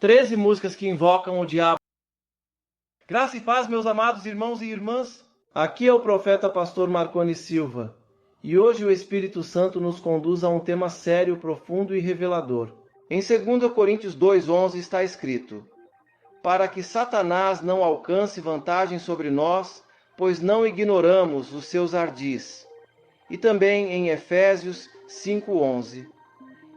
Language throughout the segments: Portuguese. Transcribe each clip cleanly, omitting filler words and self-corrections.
13 músicas que invocam o diabo. Graça e paz, meus amados irmãos e irmãs. Aqui é o profeta pastor Marconi Silva. E hoje o Espírito Santo nos conduz a um tema sério, profundo e revelador. Em 2 Coríntios 2:11 está escrito: para que Satanás não alcance vantagem sobre nós, pois não ignoramos os seus ardis. E também em Efésios 5:11.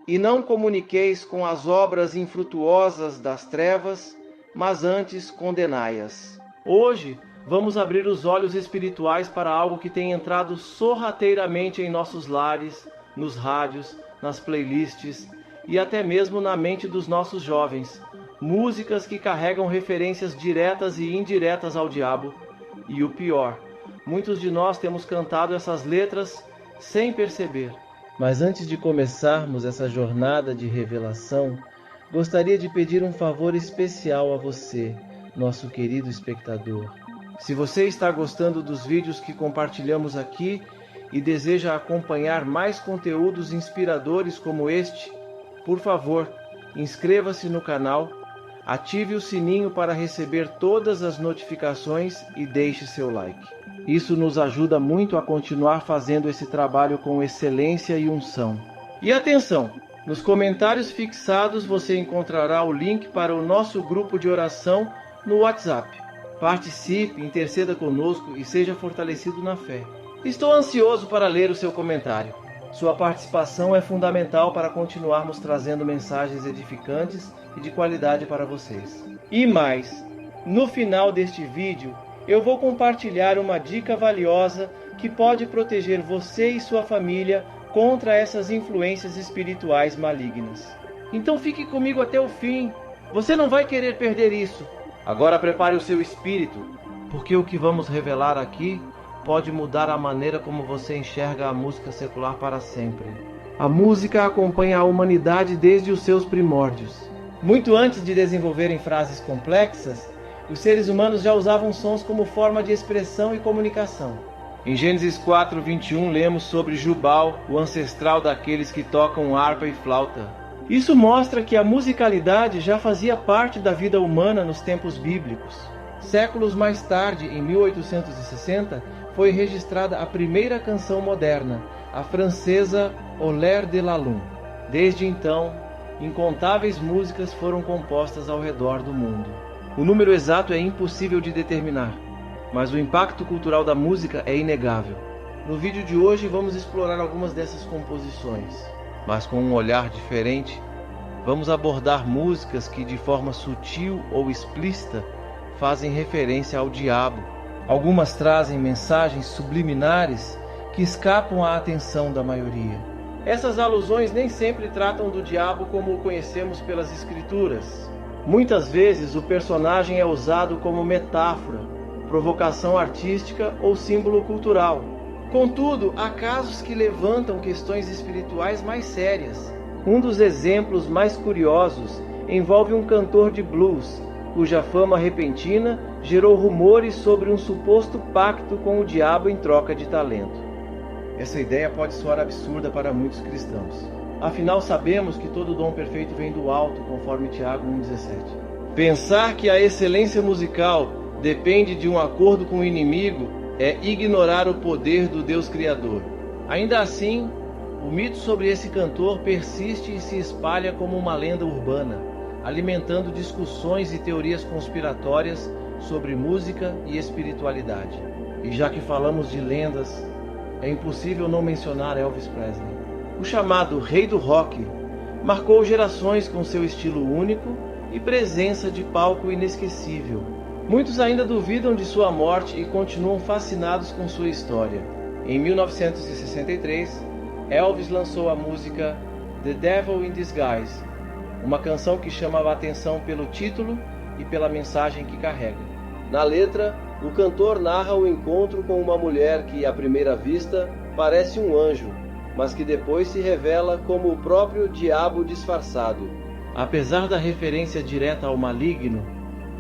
E não comuniqueis com as obras infrutuosas das trevas, mas antes condenai-as. Hoje, vamos abrir os olhos espirituais para algo que tem entrado sorrateiramente em nossos lares, nos rádios, nas playlists e até mesmo na mente dos nossos jovens. Músicas que carregam referências diretas e indiretas ao diabo. E o pior, muitos de nós temos cantado essas letras sem perceber. Mas antes de começarmos essa jornada de revelação, gostaria de pedir um favor especial a você, nosso querido espectador. Se você está gostando dos vídeos que compartilhamos aqui e deseja acompanhar mais conteúdos inspiradores como este, por favor, inscreva-se no canal, ative o sininho para receber todas as notificações e deixe seu like. Isso nos ajuda muito a continuar fazendo esse trabalho com excelência e unção. E atenção! Nos comentários fixados você encontrará o link para o nosso grupo de oração no WhatsApp. Participe, interceda conosco e seja fortalecido na fé. Estou ansioso para ler o seu comentário. Sua participação é fundamental para continuarmos trazendo mensagens edificantes e de qualidade para vocês. E mais, no final deste vídeo, eu vou compartilhar uma dica valiosa que pode proteger você e sua família contra essas influências espirituais malignas. Então fique comigo até o fim. Você não vai querer perder isso. Agora prepare o seu espírito, porque o que vamos revelar aqui pode mudar a maneira como você enxerga a música secular para sempre. A música acompanha a humanidade desde os seus primórdios. Muito antes de desenvolverem frases complexas, os seres humanos já usavam sons como forma de expressão e comunicação. Em Gênesis 4:21 lemos sobre Jubal, o ancestral daqueles que tocam harpa e flauta. Isso mostra que a musicalidade já fazia parte da vida humana nos tempos bíblicos. Séculos mais tarde, em 1860, foi registrada a primeira canção moderna, a francesa Olaire de la Lune. Desde então, incontáveis músicas foram compostas ao redor do mundo. O número exato é impossível de determinar, mas o impacto cultural da música é inegável. No vídeo de hoje vamos explorar algumas dessas composições, mas com um olhar diferente. Vamos abordar músicas que de forma sutil ou explícita fazem referência ao diabo. Algumas trazem mensagens subliminares que escapam à atenção da maioria. Essas alusões nem sempre tratam do diabo como o conhecemos pelas escrituras. Muitas vezes o personagem é usado como metáfora, provocação artística ou símbolo cultural. Contudo, há casos que levantam questões espirituais mais sérias. Um dos exemplos mais curiosos envolve um cantor de blues, cuja fama repentina gerou rumores sobre um suposto pacto com o diabo em troca de talento. Essa ideia pode soar absurda para muitos cristãos. Afinal, sabemos que todo dom perfeito vem do alto, conforme Tiago 1,17. Pensar que a excelência musical depende de um acordo com o inimigo é ignorar o poder do Deus Criador. Ainda assim, o mito sobre esse cantor persiste e se espalha como uma lenda urbana, alimentando discussões e teorias conspiratórias sobre música e espiritualidade. E já que falamos de lendas, é impossível não mencionar Elvis Presley. O chamado Rei do Rock marcou gerações com seu estilo único e presença de palco inesquecível. Muitos ainda duvidam de sua morte e continuam fascinados com sua história. Em 1963, Elvis lançou a música The Devil in Disguise, uma canção que chamava a atenção pelo título e pela mensagem que carrega. Na letra, o cantor narra o encontro com uma mulher que, à primeira vista, parece um anjo, mas que depois se revela como o próprio diabo disfarçado. Apesar da referência direta ao maligno,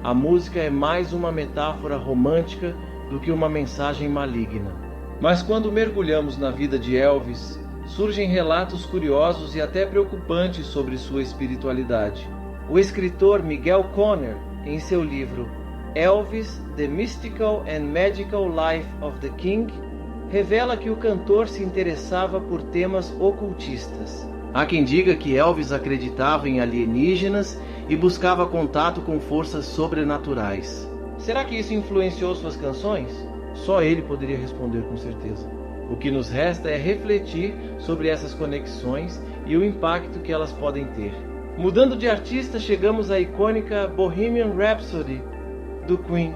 a música é mais uma metáfora romântica do que uma mensagem maligna. Mas quando mergulhamos na vida de Elvis, surgem relatos curiosos e até preocupantes sobre sua espiritualidade. O escritor Miguel Conner, em seu livro Elvis, The Mystical and Magical Life of the King, revela que o cantor se interessava por temas ocultistas. Há quem diga que Elvis acreditava em alienígenas e buscava contato com forças sobrenaturais. Será que isso influenciou suas canções? Só ele poderia responder com certeza. O que nos resta é refletir sobre essas conexões e o impacto que elas podem ter. Mudando de artista, chegamos à icônica Bohemian Rhapsody, do Queen.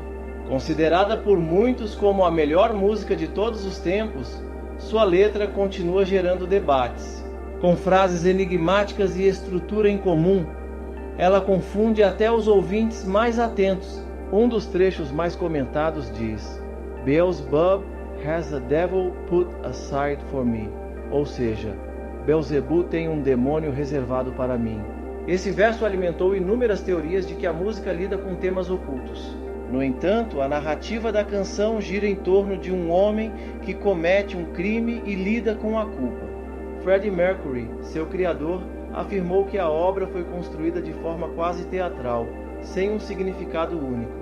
Considerada por muitos como a melhor música de todos os tempos, sua letra continua gerando debates. Com frases enigmáticas e estrutura incomum, ela confunde até os ouvintes mais atentos. Um dos trechos mais comentados diz: Beelzebub has a devil put aside for me. Ou seja, Beelzebu tem um demônio reservado para mim. Esse verso alimentou inúmeras teorias de que a música lida com temas ocultos. No entanto, a narrativa da canção gira em torno de um homem que comete um crime e lida com a culpa. Freddie Mercury, seu criador, afirmou que a obra foi construída de forma quase teatral, sem um significado único.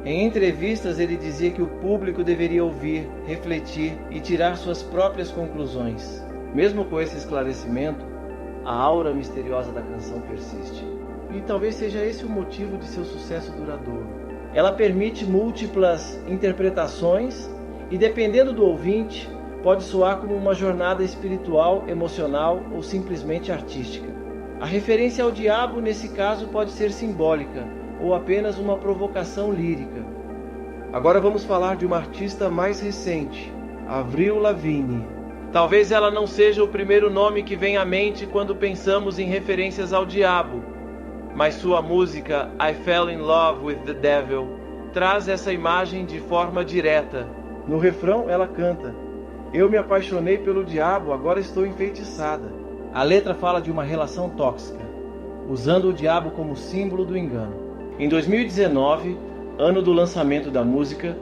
Em entrevistas, ele dizia que o público deveria ouvir, refletir e tirar suas próprias conclusões. Mesmo com esse esclarecimento, a aura misteriosa da canção persiste. E talvez seja esse o motivo de seu sucesso duradouro. Ela permite múltiplas interpretações e, dependendo do ouvinte, pode soar como uma jornada espiritual, emocional ou simplesmente artística. A referência ao diabo, nesse caso, pode ser simbólica ou apenas uma provocação lírica. Agora vamos falar de uma artista mais recente, Avril Lavigne. Talvez ela não seja o primeiro nome que vem à mente quando pensamos em referências ao diabo, mas sua música I Fell in Love with the Devil traz essa imagem de forma direta. No refrão ela canta: eu me apaixonei pelo diabo, agora estou enfeitiçada. A letra fala de uma relação tóxica, usando o diabo como símbolo do engano. Em 2019, ano do lançamento da música,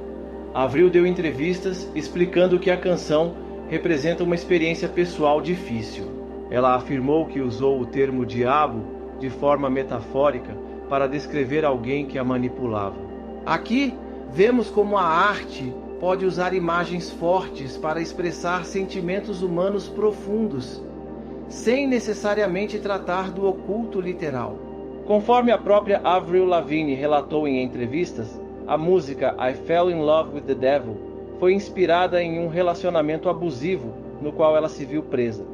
Avril deu entrevistas explicando que a canção representa uma experiência pessoal difícil. Ela afirmou que usou o termo diabo de forma metafórica para descrever alguém que a manipulava. Aqui vemos como a arte pode usar imagens fortes para expressar sentimentos humanos profundos, sem necessariamente tratar do oculto literal. Conforme a própria Avril Lavigne relatou em entrevistas, a música I Fell in Love with the Devil foi inspirada em um relacionamento abusivo no qual ela se viu presa.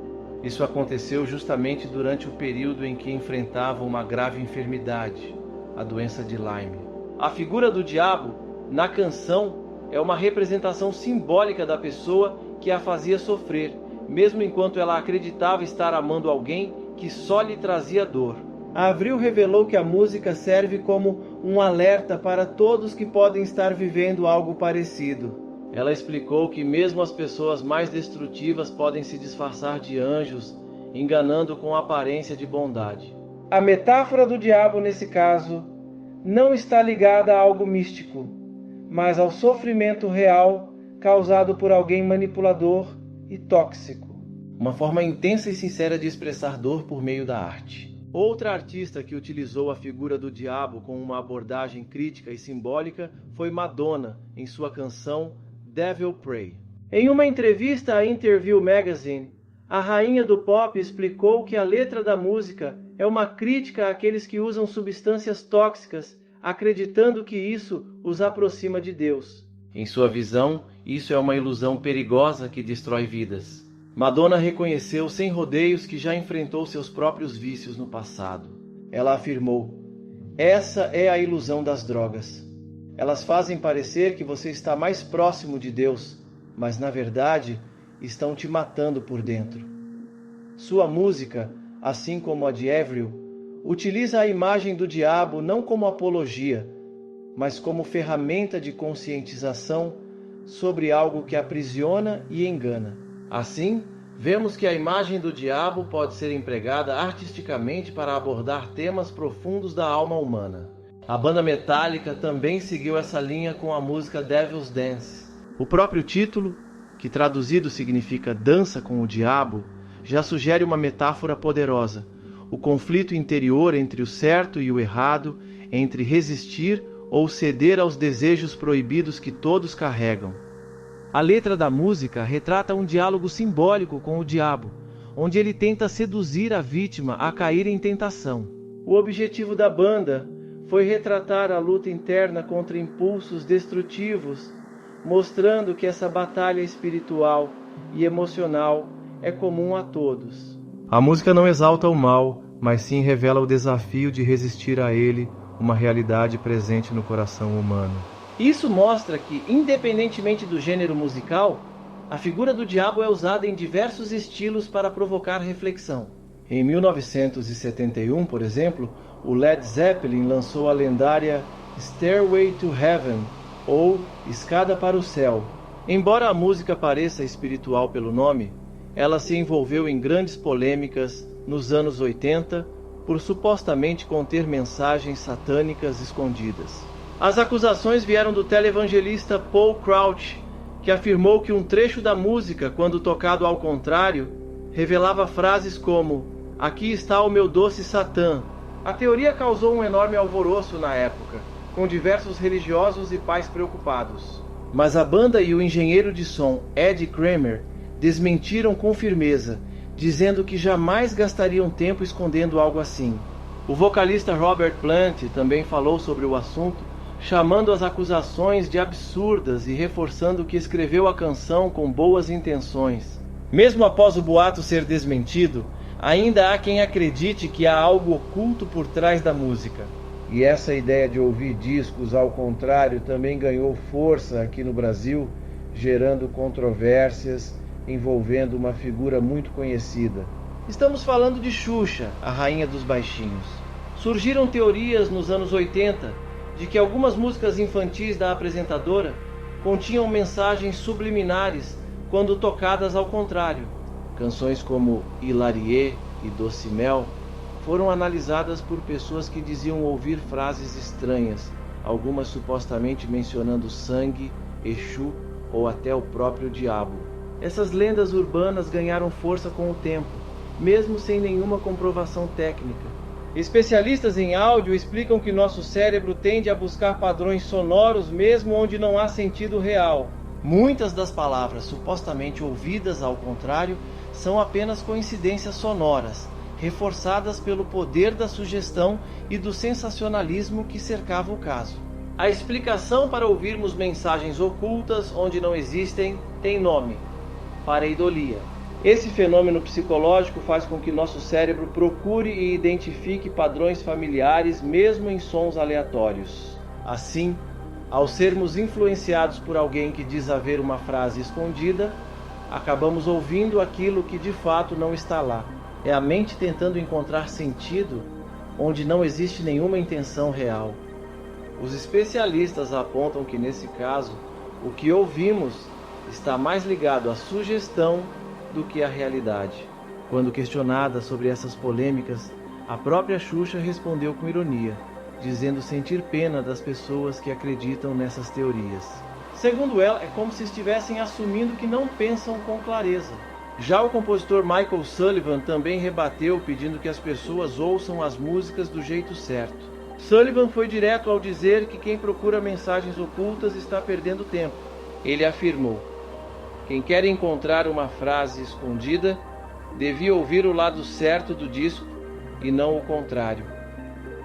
Isso aconteceu justamente durante o período em que enfrentava uma grave enfermidade, a doença de Lyme. A figura do diabo, na canção, é uma representação simbólica da pessoa que a fazia sofrer, mesmo enquanto ela acreditava estar amando alguém que só lhe trazia dor. A Avril revelou que a música serve como um alerta para todos que podem estar vivendo algo parecido. Ela explicou que mesmo as pessoas mais destrutivas podem se disfarçar de anjos, enganando com aparência de bondade. A metáfora do diabo, nesse caso, não está ligada a algo místico, mas ao sofrimento real causado por alguém manipulador e tóxico. Uma forma intensa e sincera de expressar dor por meio da arte. Outra artista que utilizou a figura do diabo com uma abordagem crítica e simbólica foi Madonna, em sua canção Devil Pray. Em uma entrevista à Interview Magazine, a rainha do pop explicou que a letra da música é uma crítica àqueles que usam substâncias tóxicas, acreditando que isso os aproxima de Deus. Em sua visão, isso é uma ilusão perigosa que destrói vidas. Madonna reconheceu sem rodeios que já enfrentou seus próprios vícios no passado. Ela afirmou: essa é a ilusão das drogas. Elas fazem parecer que você está mais próximo de Deus, mas na verdade estão te matando por dentro. Sua música, assim como a de Avril, utiliza a imagem do diabo não como apologia, mas como ferramenta de conscientização sobre algo que aprisiona e engana. Assim, vemos que a imagem do diabo pode ser empregada artisticamente para abordar temas profundos da alma humana. A banda Metallica também seguiu essa linha com a música Devil's Dance. O próprio título, que traduzido significa Dança com o Diabo, já sugere uma metáfora poderosa. o conflito interior entre o certo e o errado, entre resistir ou ceder aos desejos proibidos que todos carregam. A letra da música retrata um diálogo simbólico com o diabo, onde ele tenta seduzir a vítima a cair em tentação. O objetivo da banda foi retratar a luta interna contra impulsos destrutivos, mostrando que essa batalha espiritual e emocional é comum a todos. A música não exalta o mal, mas sim revela o desafio de resistir a ele, uma realidade presente no coração humano. Isso mostra que, independentemente do gênero musical, a figura do diabo é usada em diversos estilos para provocar reflexão. Em 1971, por exemplo, o Led Zeppelin lançou a lendária Stairway to Heaven, ou Escada para o Céu. Embora a música pareça espiritual pelo nome, ela se envolveu em grandes polêmicas nos anos 80 por supostamente conter mensagens satânicas escondidas. As acusações vieram do televangelista Paul Crouch, que afirmou que um trecho da música, quando tocado ao contrário, revelava frases como "Aqui está o meu doce Satã". A teoria causou um enorme alvoroço na época, com diversos religiosos e pais preocupados. Mas a banda e o engenheiro de som Ed Kramer desmentiram com firmeza, dizendo que jamais gastariam tempo escondendo algo assim. O vocalista Robert Plant também falou sobre o assunto, chamando as acusações de absurdas e reforçando que escreveu a canção com boas intenções. Mesmo após o boato ser desmentido, ainda há quem acredite que há algo oculto por trás da música. E essa ideia de ouvir discos ao contrário também ganhou força aqui no Brasil, gerando controvérsias envolvendo uma figura muito conhecida. Estamos falando de Xuxa, a rainha dos baixinhos. Surgiram teorias nos anos 80 de que algumas músicas infantis da apresentadora continham mensagens subliminares quando tocadas ao contrário. Canções como Hilarie e Doce Mel foram analisadas por pessoas que diziam ouvir frases estranhas, algumas supostamente mencionando sangue, Exu ou até o próprio diabo. Essas lendas urbanas ganharam força com o tempo, mesmo sem nenhuma comprovação técnica. Especialistas em áudio explicam que nosso cérebro tende a buscar padrões sonoros mesmo onde não há sentido real. Muitas das palavras supostamente ouvidas ao contrário são apenas coincidências sonoras, reforçadas pelo poder da sugestão e do sensacionalismo que cercava o caso. A explicação para ouvirmos mensagens ocultas onde não existem tem nome: pareidolia. Esse fenômeno psicológico faz com que nosso cérebro procure e identifique padrões familiares mesmo em sons aleatórios. Assim, ao sermos influenciados por alguém que diz haver uma frase escondida, acabamos ouvindo aquilo que de fato não está lá. É a mente tentando encontrar sentido onde não existe nenhuma intenção real. Os especialistas apontam que nesse caso, o que ouvimos está mais ligado à sugestão do que à realidade. Quando questionada sobre essas polêmicas, a própria Xuxa respondeu com ironia, dizendo sentir pena das pessoas que acreditam nessas teorias. Segundo ela, é como se estivessem assumindo que não pensam com clareza. Já o compositor Michael Sullivan também rebateu, pedindo que as pessoas ouçam as músicas do jeito certo. Sullivan foi direto ao dizer que quem procura mensagens ocultas está perdendo tempo. Ele afirmou: quem quer encontrar uma frase escondida devia ouvir o lado certo do disco e não o contrário.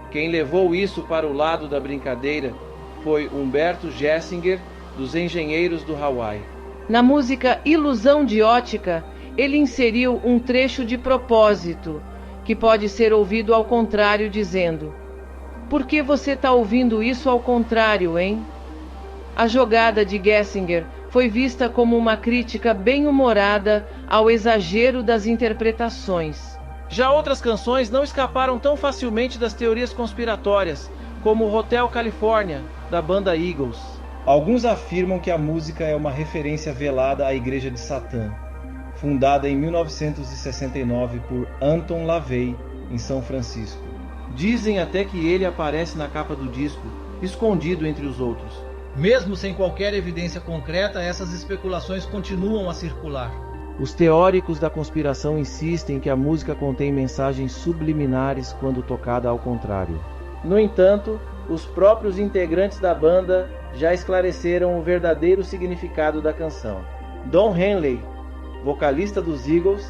Quem levou isso para o lado da brincadeira foi Humberto Gessinger, dos Engenheiros do Hawaii. Na música Ilusão de Ótica, ele inseriu um trecho de propósito, que pode ser ouvido ao contrário, dizendo: por que você está ouvindo isso ao contrário, hein? A jogada de Gessinger foi vista como uma crítica bem-humorada ao exagero das interpretações. Já outras canções não escaparam tão facilmente das teorias conspiratórias, como Hotel California, da banda Eagles. Alguns afirmam que a música é uma referência velada à Igreja de Satã, fundada em 1969 por Anton LaVey, em São Francisco. Dizem até que ele aparece na capa do disco, escondido entre os outros. Mesmo sem qualquer evidência concreta, essas especulações continuam a circular. Os teóricos da conspiração insistem que a música contém mensagens subliminares quando tocada ao contrário. No entanto, os próprios integrantes da banda já esclareceram o verdadeiro significado da canção. Don Henley, vocalista dos Eagles,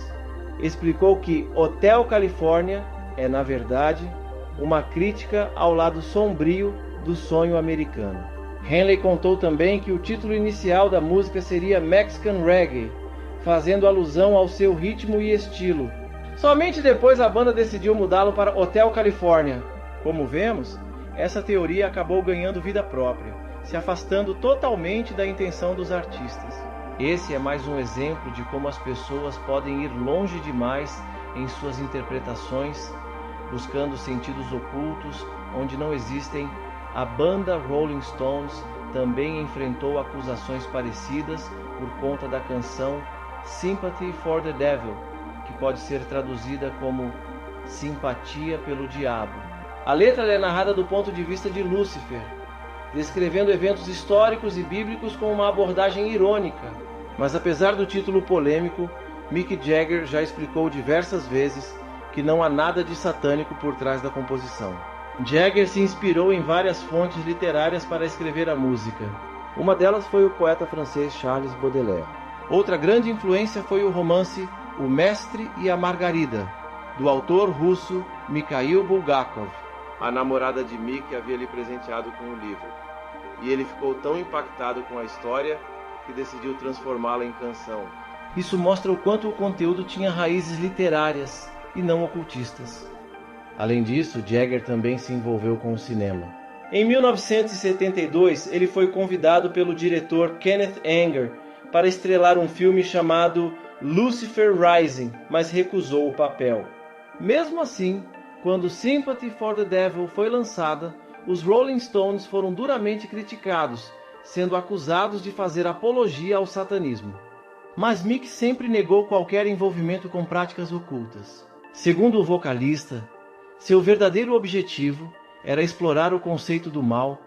explicou que Hotel California é, na verdade, uma crítica ao lado sombrio do sonho americano. Henley contou também que o título inicial da música seria Mexican Reggae, fazendo alusão ao seu ritmo e estilo. Somente depois a banda decidiu mudá-lo para Hotel California. Como vemos, essa teoria acabou ganhando vida própria, se afastando totalmente da intenção dos artistas. Esse é mais um exemplo de como as pessoas podem ir longe demais em suas interpretações, buscando sentidos ocultos onde não existem. A banda Rolling Stones também enfrentou acusações parecidas por conta da canção Sympathy for the Devil, que pode ser traduzida como Simpatia pelo Diabo. A letra é narrada do ponto de vista de Lúcifer, descrevendo eventos históricos e bíblicos com uma abordagem irônica. Mas apesar do título polêmico, Mick Jagger já explicou diversas vezes que não há nada de satânico por trás da composição. Jagger se inspirou em várias fontes literárias para escrever a música. Uma delas foi o poeta francês Charles Baudelaire. Outra grande influência foi o romance O Mestre e a Margarida, do autor russo Mikhail Bulgakov. A namorada de Mick havia lhe presenteado com o livro, e ele ficou tão impactado com a história que decidiu transformá-la em canção. Isso mostra o quanto o conteúdo tinha raízes literárias e não ocultistas. Além disso, Jagger também se envolveu com o cinema. Em 1972, ele foi convidado pelo diretor Kenneth Anger para estrelar um filme chamado Lucifer Rising, mas recusou o papel. Mesmo assim, quando Sympathy for the Devil foi lançada, os Rolling Stones foram duramente criticados, sendo acusados de fazer apologia ao satanismo. Mas Mick sempre negou qualquer envolvimento com práticas ocultas. Segundo o vocalista, seu verdadeiro objetivo era explorar o conceito do mal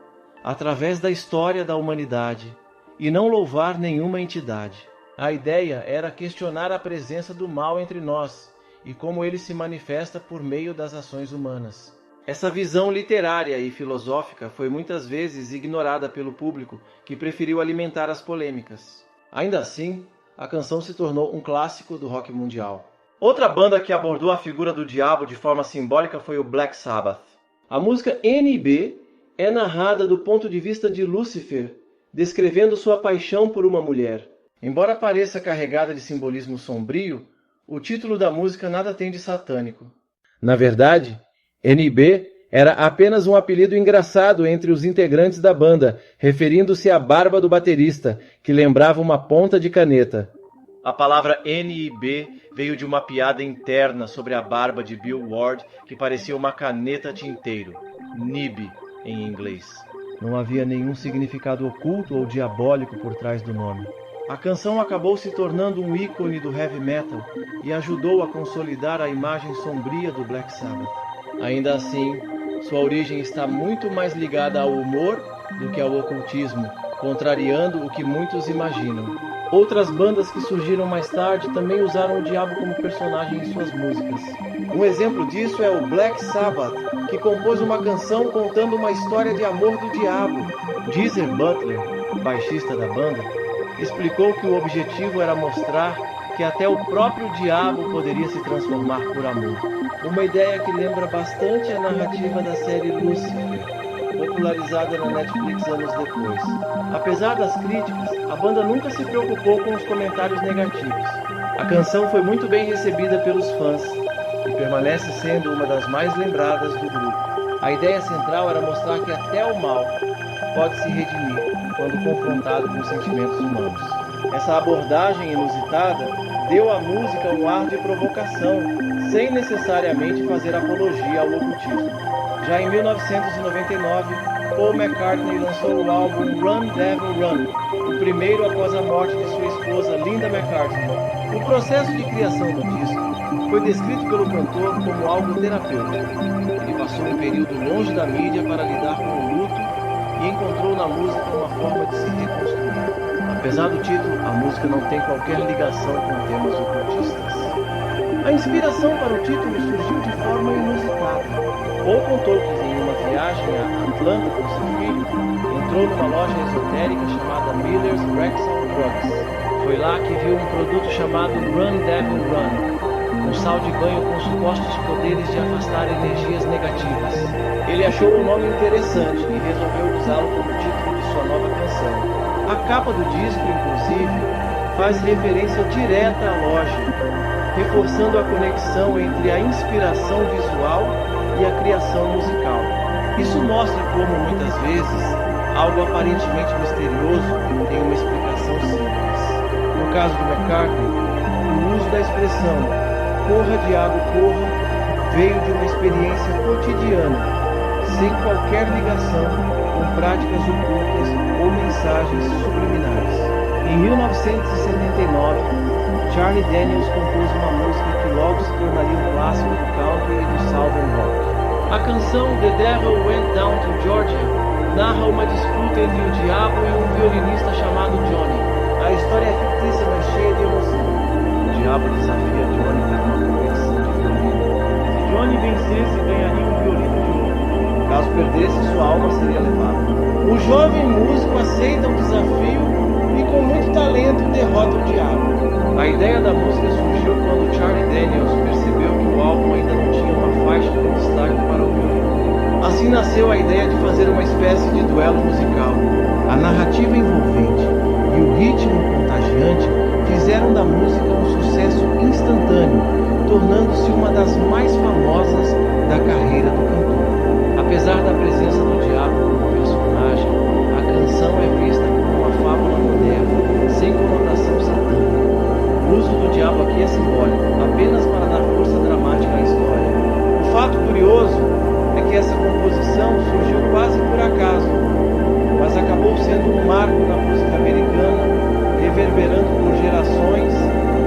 através da história da humanidade e não louvar nenhuma entidade. A ideia era questionar a presença do mal entre nós e como ele se manifesta por meio das ações humanas. Essa visão literária e filosófica foi muitas vezes ignorada pelo público, que preferiu alimentar as polêmicas. Ainda assim, a canção se tornou um clássico do rock mundial. Outra banda que abordou a figura do diabo de forma simbólica foi o Black Sabbath. A música N.B. é narrada do ponto de vista de Lúcifer, descrevendo sua paixão por uma mulher. Embora pareça carregada de simbolismo sombrio, o título da música nada tem de satânico. Na verdade, N.B. era apenas um apelido engraçado entre os integrantes da banda, referindo-se à barba do baterista, que lembrava uma ponta de caneta. A palavra N.B. veio de uma piada interna sobre a barba de Bill Ward, que parecia uma caneta tinteiro, nib em inglês. Não havia nenhum significado oculto ou diabólico por trás do nome. A canção acabou se tornando um ícone do heavy metal e ajudou a consolidar a imagem sombria do Black Sabbath. Ainda assim, sua origem está muito mais ligada ao humor do que ao ocultismo, contrariando o que muitos imaginam. Outras bandas que surgiram mais tarde também usaram o diabo como personagem em suas músicas. Um exemplo disso é o Black Sabbath, que compôs uma canção contando uma história de amor do diabo. Geezer Butler, baixista da banda, explicou que o objetivo era mostrar que até o próprio diabo poderia se transformar por amor. Uma ideia que lembra bastante a narrativa da série Lucifer, popularizada na Netflix anos depois. Apesar das críticas, a banda nunca se preocupou com os comentários negativos. A canção foi muito bem recebida pelos fãs e permanece sendo uma das mais lembradas do grupo. A ideia central era mostrar que até o mal pode se redimir quando confrontado com os sentimentos humanos. Essa abordagem inusitada deu à música um ar de provocação, sem necessariamente fazer apologia ao ocultismo. Já em 1999, Paul McCartney lançou o álbum Run Devil Run, o primeiro após a morte de sua esposa Linda McCartney. O processo de criação do disco foi descrito pelo cantor como algo terapêutico. Ele passou um período longe da mídia para lidar com o luto e encontrou na música uma forma de se reconstruir. A Apesar do título, a música não tem qualquer ligação com temas ocultistas. A inspiração para o título surgiu de forma inusitada. Paul contou que em uma viagem a Atlanta com seu filho, entrou numa loja esotérica chamada Miller's Wrexham Drugs. Foi lá que viu um produto chamado Run Devil Run, um sal de banho com supostos poderes de afastar energias negativas. Ele achou o nome interessante e resolveu usá-lo como título de sua nova canção. A capa do disco, inclusive, faz referência direta à loja, reforçando a conexão entre a inspiração visual e a criação musical. Isso mostra como, muitas vezes, algo aparentemente misterioso tem uma explicação simples. No caso do McCartney, o uso da expressão "corra, diabo, corra" veio de uma experiência cotidiana, sem qualquer ligação com práticas ocultas ou mensagens subliminares. Em 1979, Charlie Daniels compôs uma música que logo se tornaria um clássico do country e do southern rock. A canção The Devil Went Down to Georgia narra uma disputa entre o diabo e um violinista chamado Johnny. A história é fictícia, mas cheia de emoção. O diabo desafia Johnny para uma competição de violino. Se Johnny vencesse, ganharia um violino de ouro. Caso perdesse, sua alma seria levada. O jovem músico aceita o desafio e com muito talento derrota o diabo. A ideia da música surgiu quando Charlie Daniels percebeu que o álbum ainda não tinha uma faixa com destaque para o violino. Assim nasceu a ideia de fazer uma espécie de duelo musical. A narrativa envolvente e o ritmo contagiante fizeram da música um sucesso instantâneo, tornando-se uma das mais famosas da carreira do cantor. Apesar da presença do diabo como personagem, a canção é vista como uma fábula moderna, sem conotação satânica. O uso do diabo aqui é simbólico, apenas para dar força dramática à história. O fato curioso é que essa composição surgiu quase por acaso, mas acabou sendo um marco na música americana, reverberando por gerações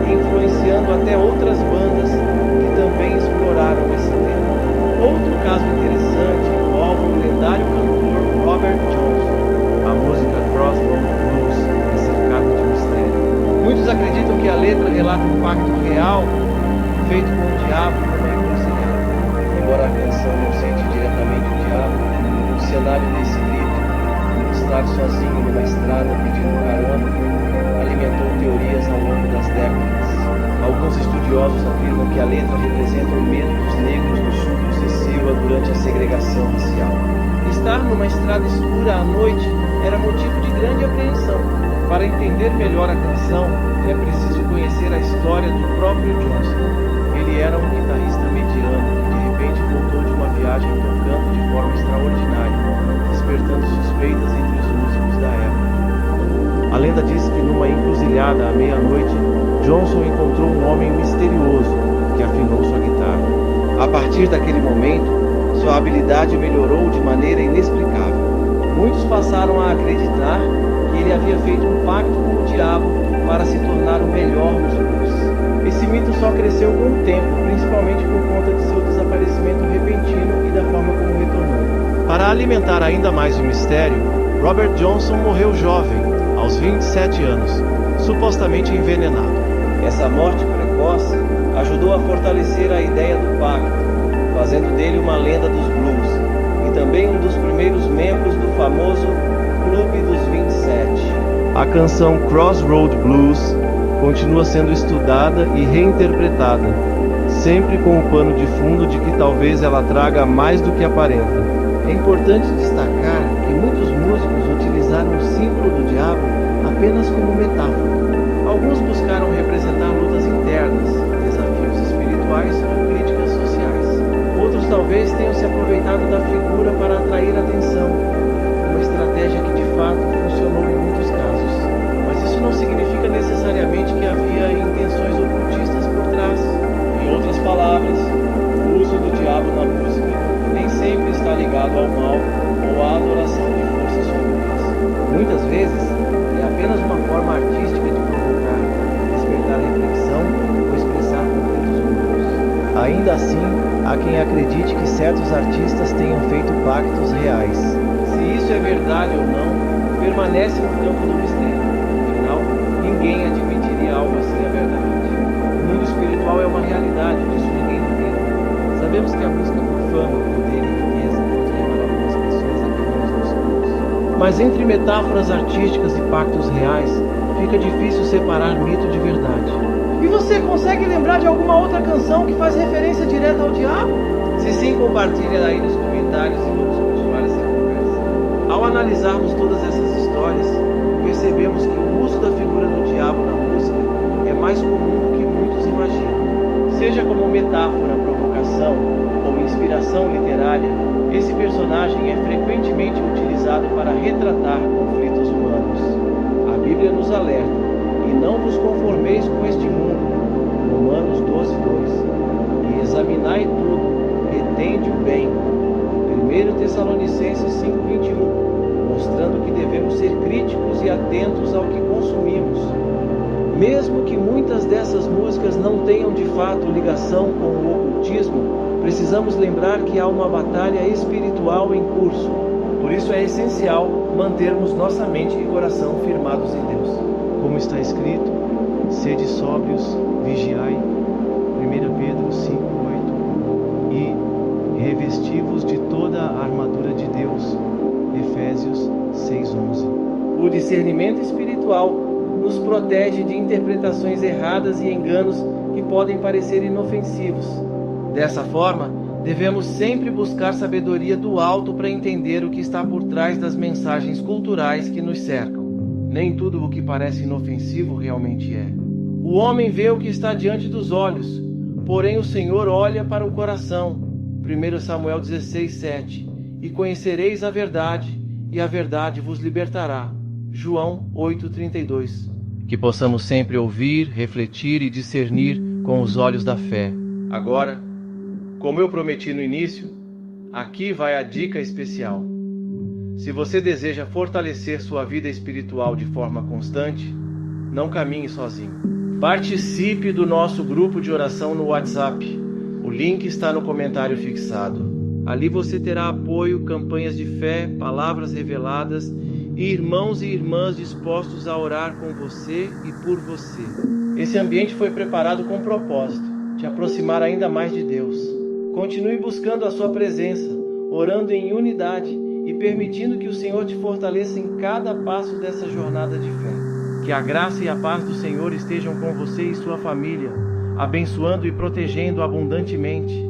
e influenciando até outras bandas que também exploraram esse tema. Outro caso interessante envolve o lendário cantor Robert Johnson. A música Crossroads Blues é cercada de mistério. Muitos acreditam que a letra relata um pacto real feito com o diabo numa encruzilhada. Embora a canção não cite diretamente o diabo, o cenário desse grito, estar sozinho numa estrada pedindo carona, alimentou teorias ao longo das décadas. Alguns estudiosos afirmam que a letra representa o medo dos negros no sul do Sicília durante a segregação racial. Estar numa estrada escura à noite era motivo de grande apreensão. Para entender melhor a canção, é preciso conhecer a história do próprio Johnson. Ele era um guitarrista mediano que de repente voltou de uma viagem tocando de forma extraordinária, despertando suspeitas entre os músicos da época. A lenda diz que numa encruzilhada à meia-noite, Johnson encontrou um homem misterioso que afinou sua guitarra. A partir daquele momento, sua habilidade melhorou de maneira inexplicável. Muitos passaram a acreditar que ele havia feito um pacto com o diabo para se tornar o melhor nos blues. Esse mito só cresceu com o tempo, principalmente por conta de seu desaparecimento repentino e da forma como retornou. Para alimentar ainda mais o mistério, Robert Johnson morreu jovem, aos 27 anos, supostamente envenenado. Essa morte precoce ajudou a fortalecer a ideia do pacto, fazendo dele uma lenda dos blues e também um dos primeiros membros do famoso Clube dos 27. A canção Crossroad Blues continua sendo estudada e reinterpretada, sempre com o pano de fundo de que talvez ela traga mais do que aparenta. É importante destacar que muitos músicos utilizaram o símbolo do diabo apenas como metáfora. Alguns buscaram representar lutas internas, desafios espirituais ou críticas sociais. Outros talvez tenham se aproveitado da figura para atrair atenção, uma estratégia que de fato funcionou em muitos casos. Mas isso não significa necessariamente que havia intenções ocultistas por trás. Em outras palavras, o uso do diabo na música nem sempre está ligado ao mal ou à adoração de forças sombrias. Muitas vezes é apenas uma forma artística de provocar, despertar reflexão ou expressar conflitos humanos. Ainda assim, há quem acredite que certos artistas tenham feito pactos reais. Se isso é verdade ou não, permanece no campo do mistério. Afinal, ninguém admitiria algo assim abertamente. O mundo espiritual é uma realidade, disso ninguém duvida. Sabemos que a busca por fama, poder e riqueza pode levar algumas pessoas a caminhos obscuros. Mas entre metáforas artísticas e pactos reais, fica difícil separar mito de verdade. E você consegue lembrar de alguma outra canção que faz referência direta ao diabo? Se sim, compartilhe aí nos comentários e vamos continuar essa conversa. Ao analisarmos todas essas histórias, percebemos que o uso da figura do diabo na música é mais comum do que muitos imaginam. Seja como metáfora, provocação ou inspiração literária, esse personagem é frequentemente utilizado para retratar conflitos humanos. A Bíblia nos alerta: e não vos conformeis com este mundo, Romanos 12:2, e examinai tudo, retende o bem, 1 Tessalonicenses 5:21, mostrando que devemos ser críticos e atentos ao que consumimos. Mesmo que muitas dessas músicas não tenham de fato ligação com o ocultismo, precisamos lembrar que há uma batalha espiritual em curso. Por isso é essencial mantermos nossa mente e coração firmados em Deus. Como está escrito, sede sóbrios, vigiai, 1 Pedro 5:8, e revesti-vos de toda a armadura de Deus, Efésios 6:11. O discernimento espiritual nos protege de interpretações erradas e enganos que podem parecer inofensivos. Dessa forma, devemos sempre buscar sabedoria do alto para entender o que está por trás das mensagens culturais que nos cercam. Nem tudo o que parece inofensivo realmente é. O homem vê o que está diante dos olhos, porém o Senhor olha para o coração. 1 Samuel 16:7. E conhecereis a verdade, e a verdade vos libertará. João 8:32. Que possamos sempre ouvir, refletir e discernir com os olhos da fé. Agora, como eu prometi no início, aqui vai a dica especial. Se você deseja fortalecer sua vida espiritual de forma constante, não caminhe sozinho. Participe do nosso grupo de oração no WhatsApp. O link está no comentário fixado. Ali você terá apoio, campanhas de fé, palavras reveladas e irmãos e irmãs dispostos a orar com você e por você. Esse ambiente foi preparado com propósito, te aproximar ainda mais de Deus. Continue buscando a sua presença, orando em unidade e permitindo que o Senhor te fortaleça em cada passo dessa jornada de fé. Que a graça e a paz do Senhor estejam com você e sua família, abençoando e protegendo abundantemente.